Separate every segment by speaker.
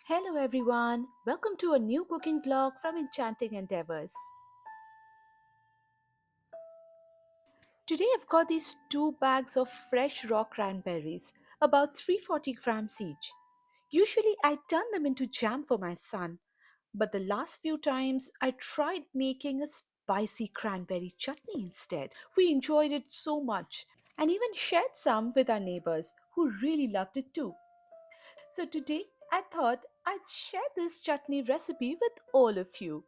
Speaker 1: Hello everyone, welcome to a new cooking vlog from Enchanting Endeavors. Today I've got these two bags of fresh raw cranberries, about 340 grams each. Usually I turn them into jam for my son, but the last few times I tried making a spicy cranberry chutney instead. We enjoyed it so much and even shared some with our neighbors who really loved it too. So today I thought I'd share this chutney recipe with all of you.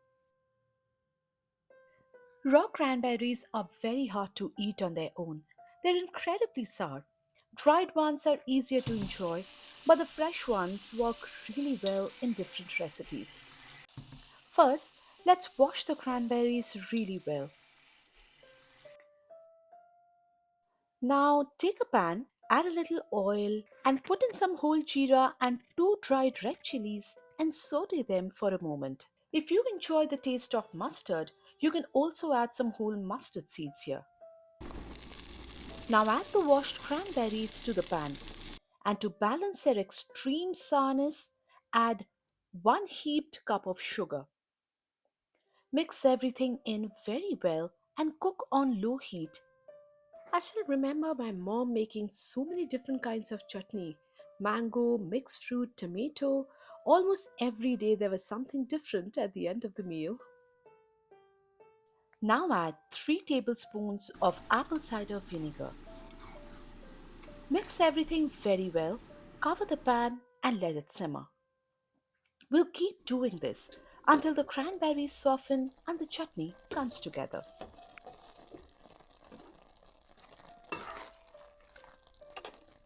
Speaker 1: Raw cranberries are very hard to eat on their own. They're incredibly sour. Dried ones are easier to enjoy, but the fresh ones work really well in different recipes. First, let's wash the cranberries really well. Now, take a pan, add a little oil, and put in some whole jeera and two dried red chilies and saute them for a moment. If you enjoy the taste of mustard, you can also add some whole mustard seeds here. Now add the washed cranberries to the pan, and to balance their extreme sourness, add 1 heaped cup of sugar. Mix everything in very well and cook on low heat. I still remember my mom making so many different kinds of chutney: mango, mixed fruit, tomato. Almost every day there was something different at the end of the meal. Now add 3 tablespoons of apple cider vinegar. Mix everything very well, cover the pan and let it simmer. We'll keep doing this until the cranberries soften and the chutney comes together.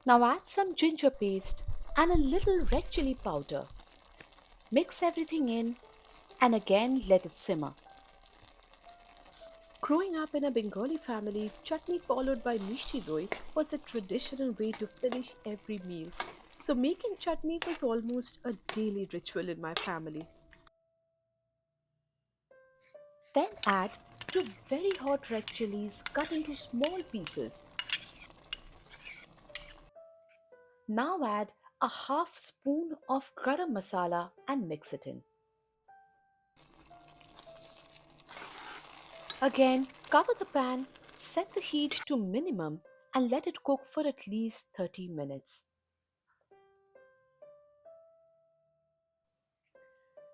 Speaker 1: Now add some ginger paste and a little red chili powder. Mix everything in and again let it simmer. Growing up in a Bengali family, chutney followed by mishti doi was a traditional way to finish every meal. So making chutney was almost a daily ritual in my family. Then add 2 very hot red chilies cut into small pieces. Now add a half spoon of garam masala and mix it in. Again, cover the pan, set the heat to minimum and let it cook for at least 30 minutes.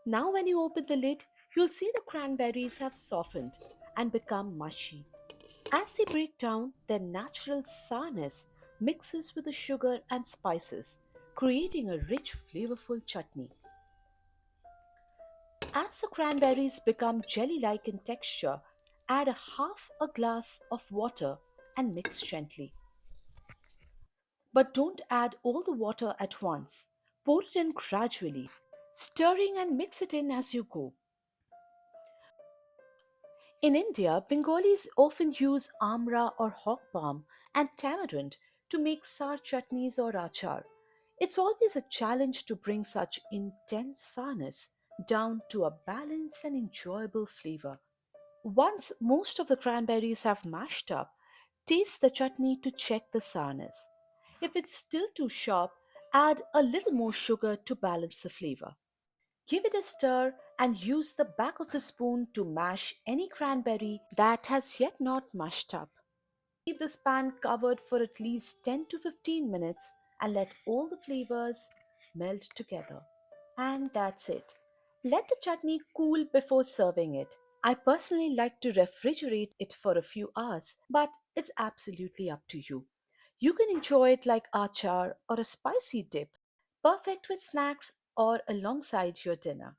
Speaker 1: Now when you open the lid, you'll see the cranberries have softened and become mushy. As they break down, their natural sourness mixes with the sugar and spices, creating a rich, flavorful chutney. As the cranberries become jelly-like in texture, add a half a glass of water and mix gently. But don't add all the water at once. Pour it in gradually, stirring and mix it in as you go. In India, Bengalis often use amra or hog balm and tamarind to make sour chutneys or achar. It's always a challenge to bring such intense sourness down to a balanced and enjoyable flavor. Once most of the cranberries have mashed up, taste the chutney to check the sourness. If it's still too sharp, add a little more sugar to balance the flavor. Give it a stir and use the back of the spoon to mash any cranberry that has yet not mashed up. Keep this pan covered for at least 10 to 15 minutes and let all the flavors melt together. And that's it. Let the chutney cool before serving it. I personally like to refrigerate it for a few hours, but it's absolutely up to you. You can enjoy it like achar or a spicy dip, perfect with snacks or alongside your dinner.